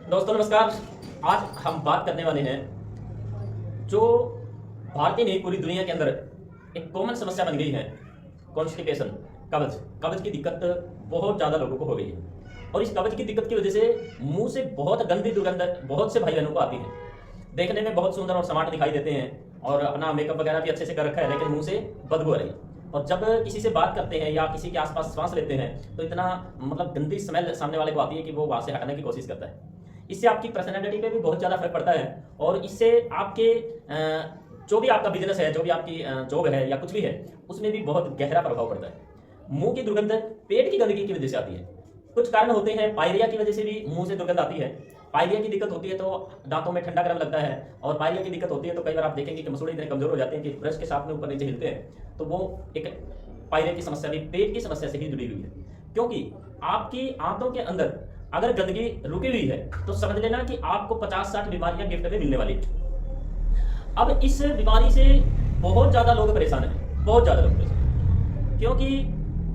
दोस्तों नमस्कार। आज हम बात करने वाले हैं जो भारतीय नहीं पूरी दुनिया के अंदर एक कॉमन समस्या बन गई है, कॉन्स्टिपेशन, कब्ज। कब्ज की दिक्कत बहुत ज़्यादा लोगों को हो गई है और इस कब्ज की दिक्कत की वजह से मुंह से बहुत गंदी दुर्गंध बहुत से भाई बहनों को आती है। देखने में बहुत सुंदर और स्मार्ट दिखाई देते हैं और अपना मेकअप वगैरह भी अच्छे से कर रखा है, लेकिन मुंह से बदबू आ रही है। और जब किसी से बात करते हैं या किसी के आसपास सांस लेते हैं तो इतना गंदी स्मेल सामने वाले को आती है कि वो वहाँ से हटाने की कोशिश करता है। इससे आपकी पर्सनैलिटी पे भी बहुत ज़्यादा फर्क पड़ता है और इससे आपके जो भी आपका बिजनेस है, जो भी आपकी जॉब है या कुछ भी है, उसमें भी बहुत गहरा प्रभाव पड़ता है। मुंह की दुर्गंध पेट की गंदगी की वजह से आती है। कुछ कारण होते हैं, पायरिया की वजह से भी मुंह से दुर्गंध आती है। पायरिया की दिक्कत होती है तो दांतों में ठंडा गर्म लगता है और पायरिया की दिक्कत होती है तो कई बार आप देखेंगे कि मसूड़े इतने कमजोर हो जाते हैं कि ब्रश के साथ में ऊपर नीचे हिलते हैं, तो वो एक पायरिया की समस्या भी पेट की समस्या से ही जुड़ी हुई है। क्योंकि आपकी आंतों के अंदर अगर गंदगी रुकी हुई है तो समझ लेना कि आपको 50-60 बीमारियां गिफ्ट में मिलने वाली है। अब इस बीमारी से बहुत ज्यादा लोग परेशान हैं, बहुत ज्यादा लोग परेशान हैं। क्योंकि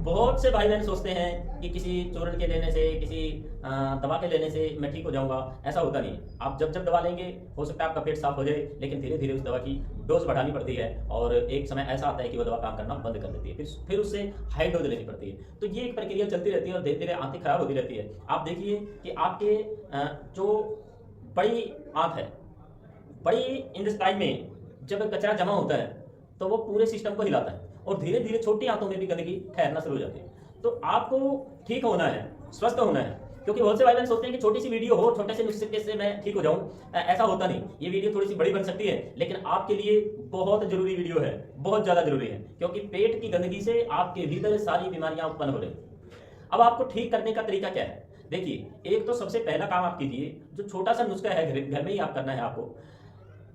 बहुत से भाई बहन सोचते हैं कि किसी चूर्ण के लेने से, किसी दवा के लेने से मैं ठीक हो जाऊंगा। ऐसा होता नहीं। आप जब जब दवा लेंगे हो सकता है आपका पेट साफ हो जाए, लेकिन धीरे धीरे उस दवा की डोज बढ़ानी पड़ती है और एक समय ऐसा आता है कि वो दवा काम करना बंद कर देती है, फिर उससे हाई डोज लेनी पड़ती है। तो ये एक प्रक्रिया चलती रहती है और धीरे धीरे आंतें खराब होती रहती है। आप देखिए कि आपके जो बड़ी आंत है, बड़ी इंटेस्टाइन में जब कचरा जमा होता है तो वो पूरे सिस्टम को हिलाता है और धीरे धीरे छोटी आंतों में भी गंदगी ठहरना शुरू हो जाती है। तो आपको ठीक होना है, स्वस्थ होना है। क्योंकि बहुत से भाई बहन सोचते हैं कि छोटी सी वीडियो हो, छोटे से नुस्खे से मैं ठीक हो जाऊं। ऐसा होता नहीं। ये वीडियो थोड़ी सी बड़ी बन सकती है, लेकिन आपके लिए बहुत जरूरी वीडियो है, बहुत ज्यादा जरूरी है। क्योंकि पेट की गंदगी से आपके भीतर सारी बीमारियां उत्पन्न हो रही हैं। अब आपको ठीक करने का तरीका क्या है? देखिए, एक तो सबसे पहला काम आप कीजिए, जो छोटा सा नुस्खा है, घर में ही आप करना है। आपको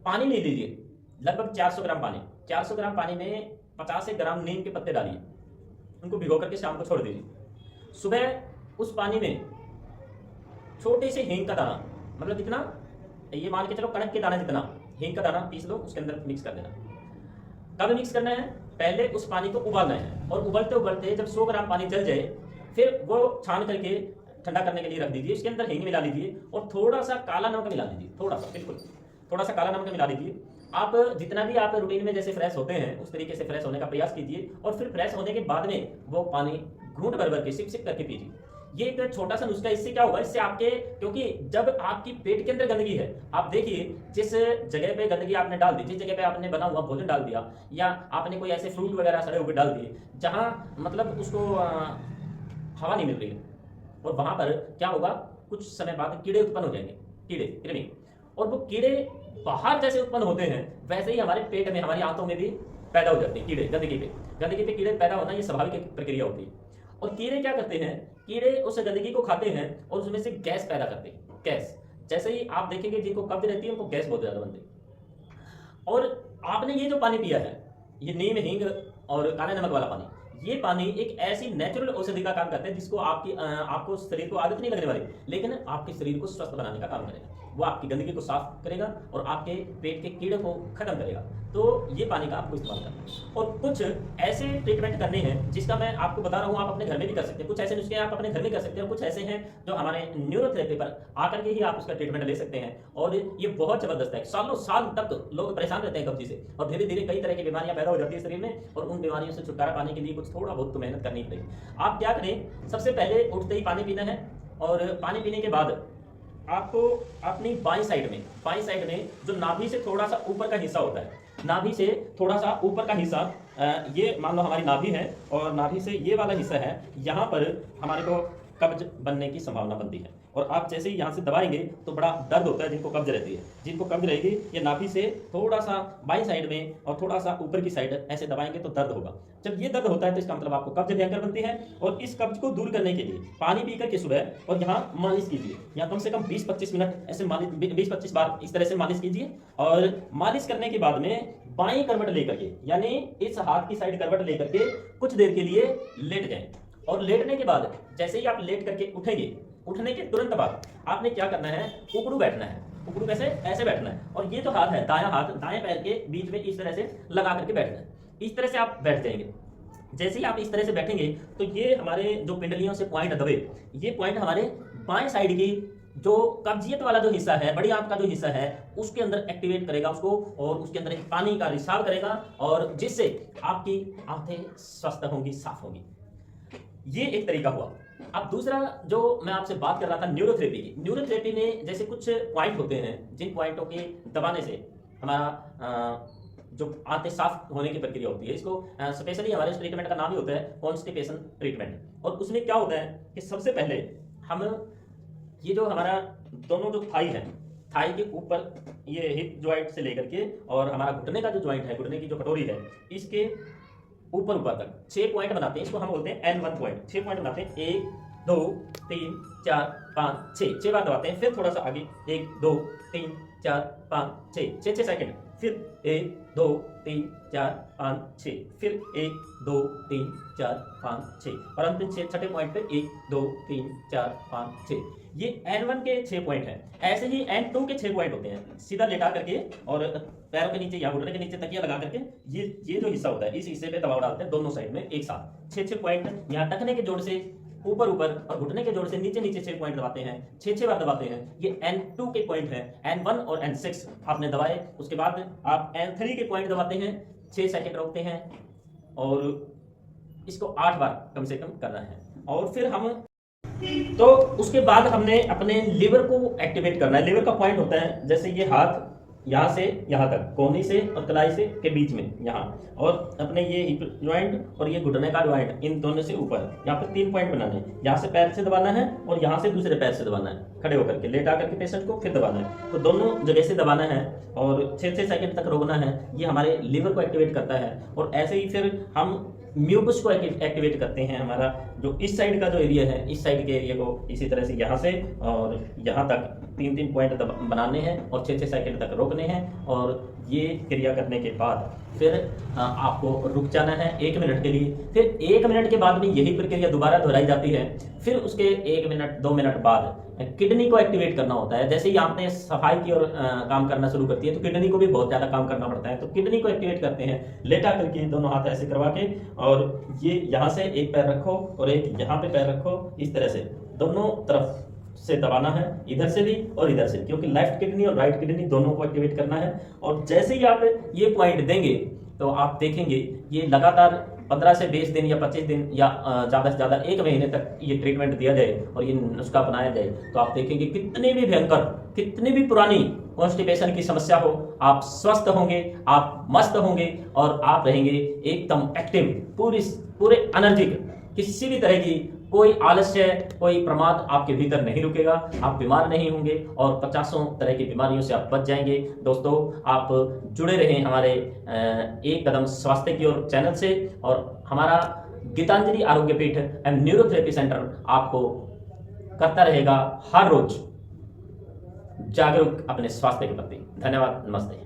पानी ले लीजिए, लगभग 400 ग्राम पानी। 400 ग्राम पानी में 50 ग्राम नीम के पत्ते डालिए, उनको भिगो करके शाम को छोड़ दीजिए। सुबह उस पानी में छोटे से हींग का दाना, मतलब कितना, ये मान के चलो कणक के दाना जितना हींग का दाना पीस लो, उसके अंदर मिक्स कर देना। कब मिक्स करना है? पहले उस पानी को उबालना है और उबलते उबलते जब 100 ग्राम पानी जल जाए फिर वो छान करके ठंडा करने के लिए रख दीजिए। इसके अंदर हींग मिला लीजिए और थोड़ा सा काला नमक मिला दीजिए, थोड़ा सा, बिल्कुल थोड़ा सा काला नमक मिला दीजिए। आप जितना भी आप रूटीन में जैसे फ्रेश होते हैं उस तरीके से फ्रेश होने का प्रयास कीजिए और फिर फ्रेश होने के बाद में वो पानी घूंट भर भर के सिप सिप करके पीजिए। ये एक छोटा सा नुस्खा। इससे क्या होगा? इससे आपके, क्योंकि जब आपकी पेट के अंदर गंदगी है, आप देखिए जिस जगह पे गंदगी आपने डाल दी, जिस जगह पे आपने बना हुआ भोजन डाल दिया या आपने कोई ऐसे फ्रूट वगैरह सड़े हुए डाल दिए जहां उसको हवा नहीं मिल रही है, और वहां पर क्या होगा, कुछ समय बाद कीड़े उत्पन्न हो जाएंगे, कीड़े, कृमि। और वो कीड़े बाहर जैसे उत्पन्न होते हैं वैसे ही हमारे पेट में, हमारी आंतों में भी पैदा हो जाते हैं कीड़े। गंदगी पे कीड़े पैदा होना ये स्वाभाविक एक प्रक्रिया होती है। और कीड़े क्या करते हैं? कीड़े उस गंदगी को खाते हैं और उसमें से गैस पैदा करते हैं। गैस, जैसे ही आप देखेंगे जिनको कब्ज रहती है उनको गैस बहुत ज्यादा बनती है। और आपने ये जो पानी पिया है, ये नीम, हींग और काले नमक वाला पानी, ये पानी एक ऐसी नेचुरल औषधि का काम करता है जिसको आपको शरीर को आदत नहीं लगने वाली, लेकिन आपके शरीर को स्वस्थ बनाने का काम करेगा। वो आपकी गंदगी को साफ करेगा और आपके पेट के कीड़े को खत्म करेगा। तो ये पानी का आपको इस्तेमाल करना है। और कुछ ऐसे ट्रीटमेंट करने हैं जिसका मैं आपको बता रहा हूँ, आप अपने घर में भी कर सकते हैं। कुछ ऐसे नुस्खे आप अपने घर में कर सकते हैं और कुछ ऐसे हैं जो हमारे न्यूरोथेरेपी पर आकर के ही आप उसका ट्रीटमेंट ले सकते हैं। और ये बहुत जबरदस्त है। सालों साल तक लोग परेशान रहते हैं कब्जी से और धीरे धीरे कई तरह की बीमारियां पैदा हो जाती है शरीर में, और उन बीमारियों से छुटकारा पाने के लिए कुछ थोड़ा बहुत तो मेहनत करनी पड़ेगी। आप क्या करें? सबसे पहले उठते ही पानी पीना है और पानी पीने के बाद आपको अपनी बाईं साइड में जो नाभि से थोड़ा सा ऊपर का हिस्सा होता है, नाभि से थोड़ा सा ऊपर का हिस्सा, ये मान लो हमारी नाभि है और नाभि से ये वाला हिस्सा है, यहाँ पर हमारे को कब्ज बनने की संभावना बनती है। और आप जैसे ही यहाँ से दबाएंगे तो बड़ा दर्द होता है जिनको कब्ज रहती है। जिनको कब्ज रहेगी ये नाभि से थोड़ा सा बाईं साइड में और थोड़ा सा ऊपर की साइड ऐसे दबाएंगे तो दर्द होगा। जब ये दर्द होता है तो इसका मतलब आपको कब्ज भयंकर बनती है। और इस कब्ज को दूर करने के लिए पानी पी करके सुबह और यहाँ मालिश कीजिए, या कम से कम 20-25 मिनट ऐसे 20-25 बार इस तरह से मालिश कीजिए। और मालिश करने के बाद में बाईं करवट लेकर के, यानी इस हाथ की साइड करवट लेकर के कुछ देर के लिए लेट जाएं। और लेटने के बाद जैसे ही आप लेट करके उठेंगे, उठने के तुरंत बाद आपने क्या करना है? उकड़ू बैठना है। उकड़ू कैसे? ऐसे बैठना है और ये जो हाथ है, दायां हाथ दाएं पैर के बीच में इस तरह से लगा करके बैठना है। इस तरह से आप बैठ जाएंगे। जैसे ही आप इस तरह से बैठेंगे तो ये हमारे जो पिंडलियों से पॉइंट दबे, ये पॉइंट हमारे बाएं साइड की जो कब्जियत वाला जो हिस्सा है, बड़ी आंत का जो हिस्सा है, उसके अंदर एक्टिवेट करेगा उसको, और उसके अंदर एक पानी का रिसाव करेगा, और जिससे आपकी आंतें स्वस्थ होंगी, साफ होंगी। ये एक तरीका हुआ। अब दूसरा जो मैं आपसे बात कर रहा था न्यूरोथेरेपी की। न्यूरोथेरेपी में जैसे कुछ पॉइंट होते हैं, जिन पॉइंटों के दबाने से हमारा जो आंतें साफ होने की प्रक्रिया होती है, इसको स्पेशली हमारे ट्रीटमेंट का नाम ही होता है कॉन्स्टिपेशन ट्रीटमेंट। और उसमें क्या होता है कि सबसे पहले हम ये जो हमारा दोनों जो थाई है, थाई के ऊपर ये हिप जॉइंट से लेकर के और हमारा घुटने का जो जॉइंट है, घुटने की जो कटोरी है, इसके ऊपर तक 6 पॉइंट बनाते हैं। इसको हम बोलते हैं N1 पॉइंट। 6 पॉइंट बनाते हैं, 1 2 3 4 5 6 बार दबाते हैं। फिर थोड़ा सा आगे 1 2 3 4 5 6 सेकंड, फिर 1 2 3 4 5 6, फिर 1 2 3 4 5 6, और अंतिम छठे पॉइंट पे 1 2 3 4 5 6। ये N1 के 6 पॉइंट हैं। ऐसे ही N2 के 6 पॉइंट होते हैं। सीधा लेटा करके और पैरों के नीचे या घुटने के नीचे तकिया लगा करके ये जो हिस्सा होता है, इस हिस्से पे दबाव डालते हैं दोनों साइड में एक साथ। 6 पॉइंट यहाँ टखने के जोड़ से ऊपर और घुटने के जोड़ से नीचे 6 पॉइंट दबाते हैं। 6 बार दबाते हैं। ये N2 के पॉइंट हैं। N1 और N6 आपने दबाए, उसके बाद आप N3 के पॉइंट दबाते हैं, 6 सेकंड रोकते हैं, और इसको 8 बार कम से कम करना है। और फिर हम तो उसके बाद हमने अपने लिवर को एक्टिवेट करना है। लिवर का पॉइंट होता है जैसे ये हाथ यहाँ से यहाँ तक, कोहनी से और कलाई से के बीच में यहाँ, और अपने ये हिप ज्वाइंट और ये घुटने का ज्वाइंट, इन दोनों से ऊपर यहाँ पे 3 पॉइंट बनाने हैं। यहाँ से पैर से दबाना है और यहाँ से दूसरे पैर से दबाना है, खड़े होकर के लेटा करके पेशेंट को फिर दबाना है। तो दोनों जगह से दबाना है और 6 सेकंड तक रोकना है। ये हमारे लिवर को एक्टिवेट करता है। और ऐसे ही फिर हम म्यूकस को एक्टिवेट करते हैं। हमारा जो इस साइड का जो एरिया है, इस साइड के एरिया को इसी तरह से यहाँ से और यहाँ तक 3 पॉइंट बनाने हैं और 6 सेकंड तक रोकने हैं। और ये क्रिया करने के बाद फिर आपको रुक जाना है 1 मिनट के लिए। फिर 1 मिनट के बाद भी यही प्रक्रिया दोबारा दोहराई जाती है। फिर उसके 1 मिनट 2 मिनट बाद किडनी को एक्टिवेट करना होता है। जैसे ही आपने सफाई की और काम करना शुरू करती है, तो किडनी को भी बहुत ज़्यादा काम करना पड़ता है। तो किडनी को एक्टिवेट करते हैं लेटा करके, दोनों हाथ ऐसे करवा के, और ये यहाँ से एक पैर रखो और एक यहाँ पे पैर रखो, इस तरह से दोनों तरफ से दबाना है, इधर से भी और इधर से, क्योंकि लेफ्ट किडनी और राइट किडनी दोनों को एक्टिवेट करना है। और जैसे ही आप ये पॉइंट देंगे तो आप देखेंगे ये लगातार 15 से 20 दिन या 25 दिन या ज़्यादा से ज़्यादा 1 महीने तक ये ट्रीटमेंट दिया जाए और ये नुस्खा अपनाया जाए, तो आप देखेंगे कितनी भी भयंकर, कितनी भी पुरानी कॉन्स्टिपेशन की समस्या हो, आप स्वस्थ होंगे, आप मस्त होंगे और आप रहेंगे एकदम एक्टिव, पूरे एनर्जिक। किसी भी तरह की कोई आलस्य, कोई प्रमाद आपके भीतर नहीं रुकेगा। आप बीमार नहीं होंगे और 50 तरह की बीमारियों से आप बच जाएंगे। दोस्तों, आप जुड़े रहें हमारे एक कदम स्वास्थ्य की ओर चैनल से, और हमारा गीतांजलि आरोग्य पीठ एंड न्यूरोथेरेपी सेंटर आपको करता रहेगा हर रोज जागरूक अपने स्वास्थ्य के प्रति। धन्यवाद, नमस्ते।